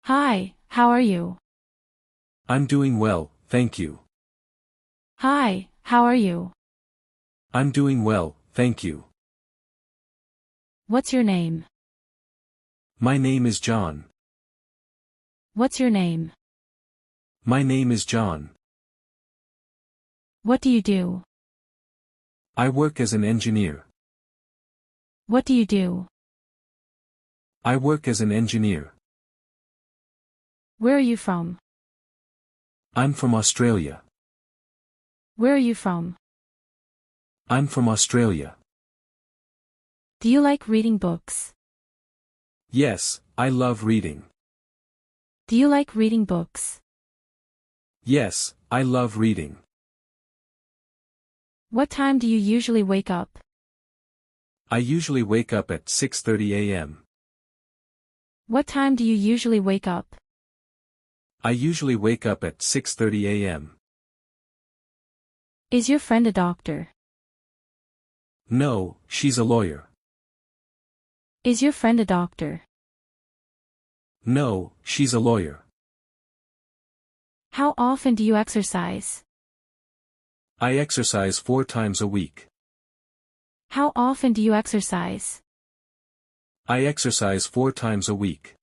Hi, how are you? I'm doing well, thank you. Hi, how are you? I'm doing well, thank you. What's your name? My name is John. What's your name? My name is John. What do you do? I work as an engineer. What do you do? I work as an engineer. Where are you from? I'm from Australia. Where are you from? I'm from Australia. Do you like reading books? Yes, I love reading. Do you like reading books? Yes, I love reading. What time do you usually wake up? I usually wake up at 6:30 a.m. What time do you usually wake up? I usually wake up at 6:30 a.m. Is your friend a doctor? No, she's a lawyer. Is your friend a doctor? No, she's a lawyer. How often do you exercise? I exercise 4 times a week. How often do you exercise? I exercise 4 times a week.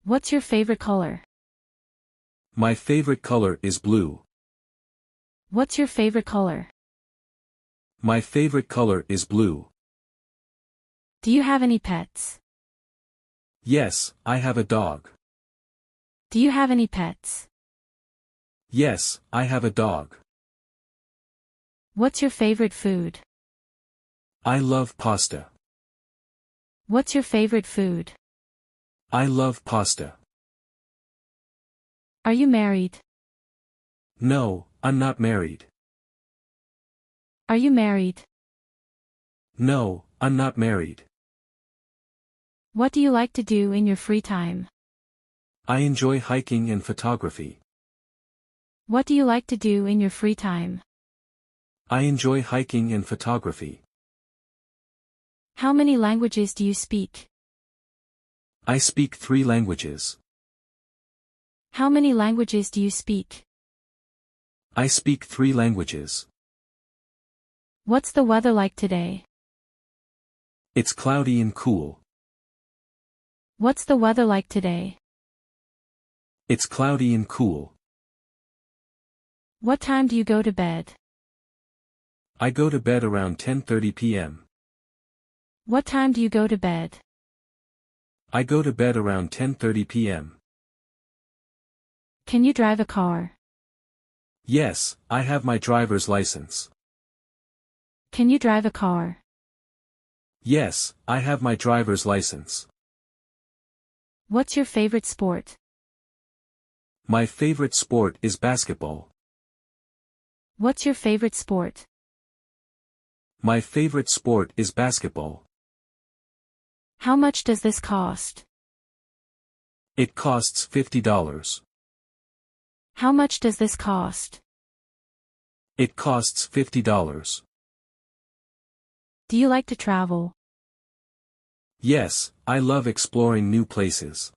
What's your favorite color? My favorite color is blue. What's your favorite color? My favorite color is blue. Do you have any pets? Yes, I have a dog. Do you have any pets? Yes, I have a dog. What's your favorite food? I love pasta. What's your favorite food? I love pasta. Are you married? No, I'm not married. Are you married? No, I'm not married. What do you like to do in your free time? I enjoy hiking and photography. What do you like to do in your free time? I enjoy hiking and photography. How many languages do you speak? I speak 3 languages. How many languages do you speak? I speak 3 languages. What's the weather like today? It's cloudy and cool. What's the weather like today? It's cloudy and cool. What time do you go to bed? I go to bed around 10:30 p.m. What time do you go to bed? I go to bed around 10:30 p.m. Can you drive a car? Yes, I have my driver's license. Can you drive a car? Yes, I have my driver's license. What's your favorite sport? My favorite sport is basketball. What's your favorite sport? My favorite sport is basketball. How much does this cost? It costs $50. How much does this cost? It costs $50. Do you like to travel? Yes, I love exploring new places.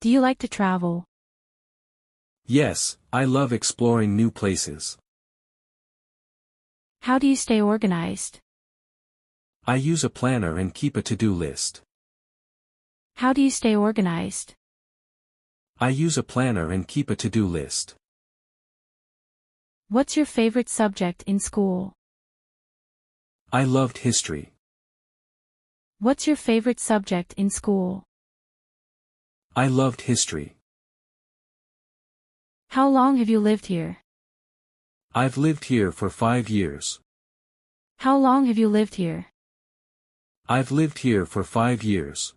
Do you like to travel? Yes, I love exploring new places. How do you stay organized? I use a planner and keep a to-do list. How do you stay organized? I use a planner and keep a to-do list. What's your favorite subject in school? I loved history. What's your favorite subject in school? I loved history. How long have you lived here? I've lived here for 5 years. How long have you lived here? I've lived here for 5 years.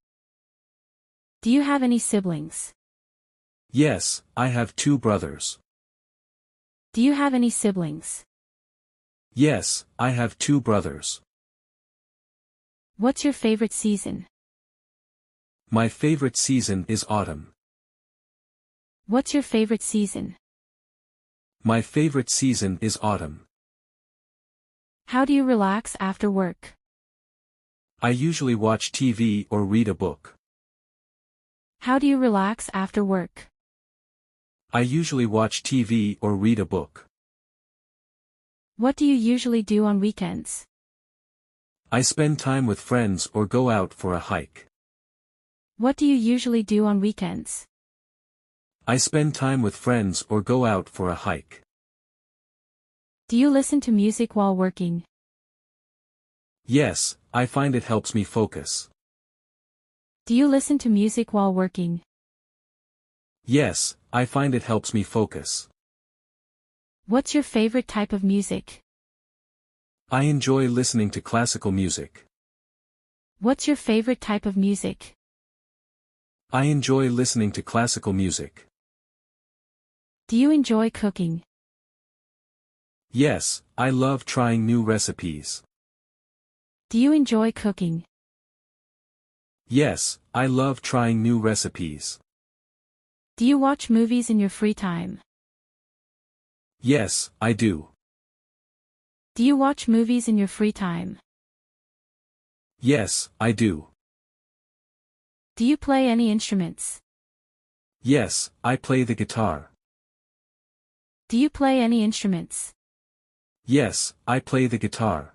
Do you have any siblings? Yes, I have 2 brothers. Do you have any siblings? Yes, I have 2 brothers. What's your favorite season? My favorite season is autumn. What's your favorite season? My favorite season is autumn. How do you relax after work? I usually watch TV or read a book. How do you relax after work? I usually watch TV or read a book. What do you usually do on weekends? I spend time with friends or go out for a hike. What do you usually do on weekends? I spend time with friends or go out for a hike. Do you listen to music while working? Yes, I find it helps me focus. Do you listen to music while working? Yes, I find it helps me focus. What's your favorite type of music? I enjoy listening to classical music. What's your favorite type of music? I enjoy listening to classical music. Do you enjoy cooking? Yes, I love trying new recipes. Do you enjoy cooking? Yes, I love trying new recipes. Do you watch movies in your free time? Yes, I do. Do you watch movies in your free time? Yes, I do. Do you play any instruments? Yes, I play the guitar. Do you play any instruments? Yes, I play the guitar.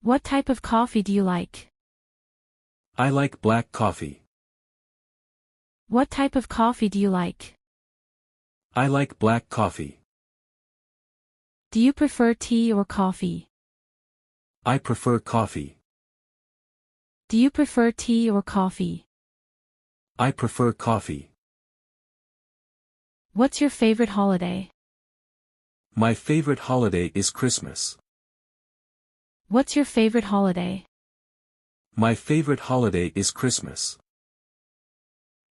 What type of coffee do you like? I like black coffee. What type of coffee do you like? I like black coffee. Do you prefer tea or coffee? I prefer coffee. Do you prefer tea or coffee? I prefer coffee. What's your favorite holiday? My favorite holiday is Christmas. What's your favorite holiday? My favorite holiday is Christmas.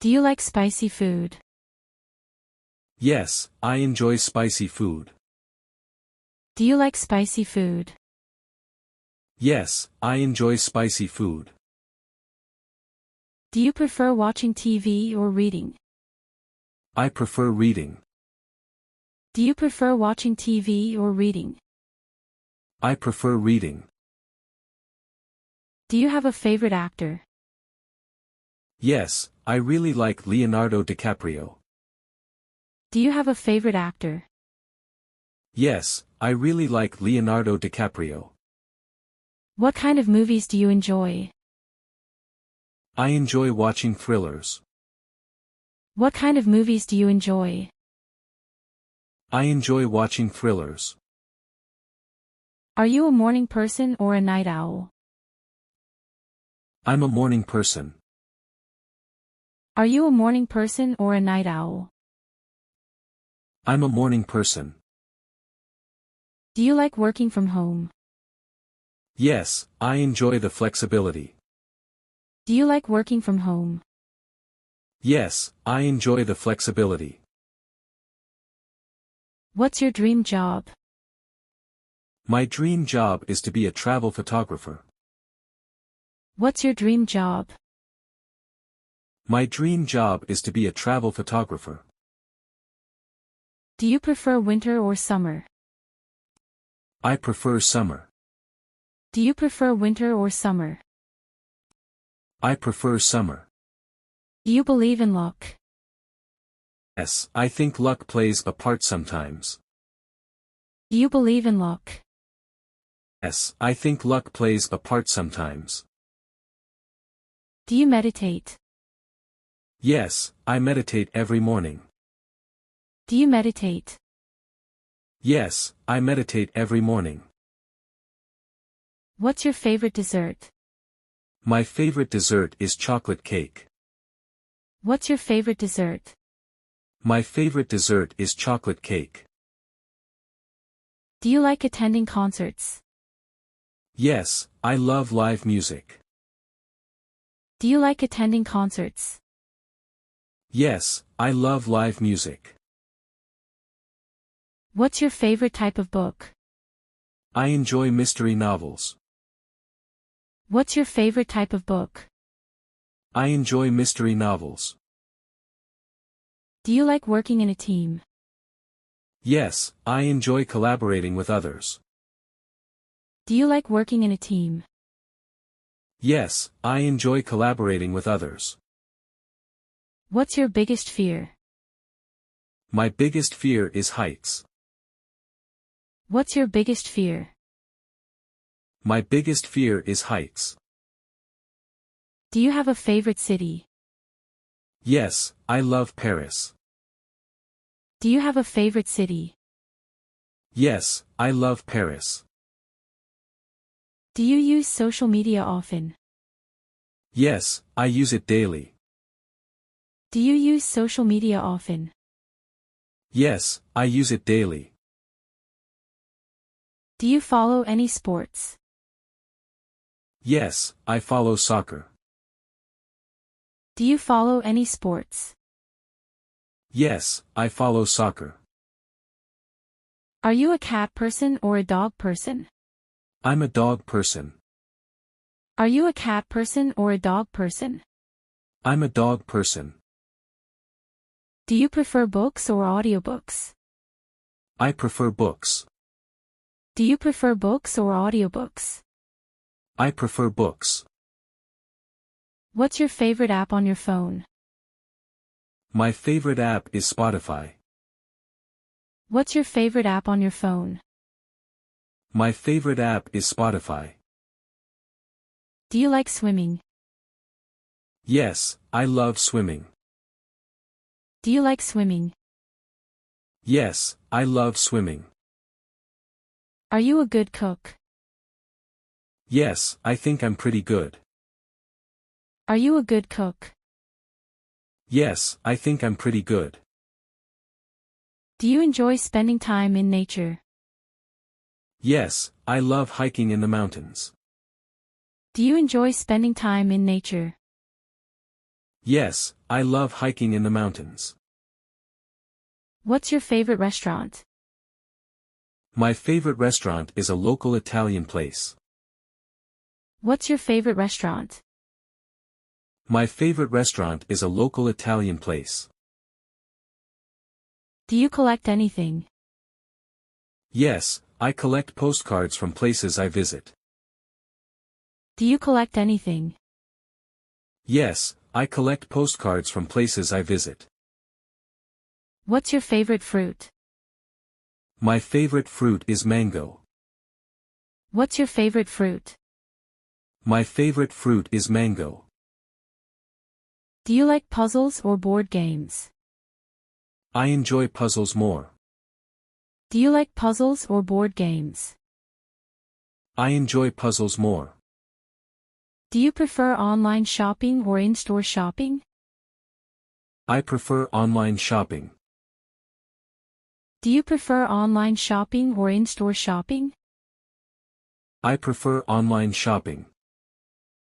Do you like spicy food? Yes, I enjoy spicy food. Do you like spicy food? Yes, I enjoy spicy food. Do you prefer watching TV or reading? I prefer reading. Do you prefer watching TV or reading? I prefer reading. Do you have a favorite actor? Yes, I really like Leonardo DiCaprio. Do you have a favorite actor? Yes, I really like Leonardo DiCaprio. What kind of movies do you enjoy? I enjoy watching thrillers. What kind of movies do you enjoy? I enjoy watching thrillers. Are you a morning person or a night owl? I'm a morning person. Are you a morning person or a night owl? I'm a morning person. Do you like working from home? Yes, I enjoy the flexibility. Do you like working from home? Yes, I enjoy the flexibility. What's your dream job? My dream job is to be a travel photographer. What's your dream job? My dream job is to be a travel photographer. Do you prefer winter or summer? I prefer summer. Do you prefer winter or summer? I prefer summer. Do you believe in luck? Yes, I think luck plays a part sometimes. Do you believe in luck? Yes, I think luck plays a part sometimes. Do you meditate? Yes, I meditate every morning. Do you meditate? Yes, I meditate every morning. What's your favorite dessert? My favorite dessert is chocolate cake. What's your favorite dessert? My favorite dessert is chocolate cake. Do you like attending concerts? Yes, I love live music. Do you like attending concerts? Yes, I love live music. What's your favorite type of book? I enjoy mystery novels. What's your favorite type of book? I enjoy mystery novels. Do you like working in a team? Yes, I enjoy collaborating with others. Do you like working in a team? Yes, I enjoy collaborating with others. What's your biggest fear? My biggest fear is heights. What's your biggest fear? My biggest fear is heights. Do you have a favorite city? Yes, I love Paris. Do you have a favorite city? Yes, I love Paris. Do you use social media often? Yes, I use it daily. Do you use social media often? Yes, I use it daily. Do you follow any sports? Yes, I follow soccer. Do you follow any sports? Yes, I follow soccer. Are you a cat person or a dog person? I'm a dog person. Are you a cat person or a dog person? I'm a dog person. Do you prefer books or audiobooks? I prefer books. Do you prefer books or audiobooks? I prefer books. What's your favorite app on your phone? My favorite app is Spotify. What's your favorite app on your phone? My favorite app is Spotify. Do you like swimming? Yes, I love swimming. Do you like swimming? Yes, I love swimming. Are you a good cook? Yes, I think I'm pretty good. Are you a good cook? Yes, I think I'm pretty good. Do you enjoy spending time in nature? Yes, I love hiking in the mountains. Do you enjoy spending time in nature? Yes, I love hiking in the mountains. What's your favorite restaurant? My favorite restaurant is a local Italian place. What's your favorite restaurant? My favorite restaurant is a local Italian place. Do you collect anything? Yes, I collect postcards from places I visit. Do you collect anything? Yes, I collect postcards from places I visit. What's your favorite fruit? My favorite fruit is mango. What's your favorite fruit? My favorite fruit is mango. Do you like puzzles or board games? I enjoy puzzles more. Do you like puzzles or board games? I enjoy puzzles more. Do you prefer online shopping or in-store shopping? I prefer online shopping. Do you prefer online shopping or in-store shopping? I prefer online shopping.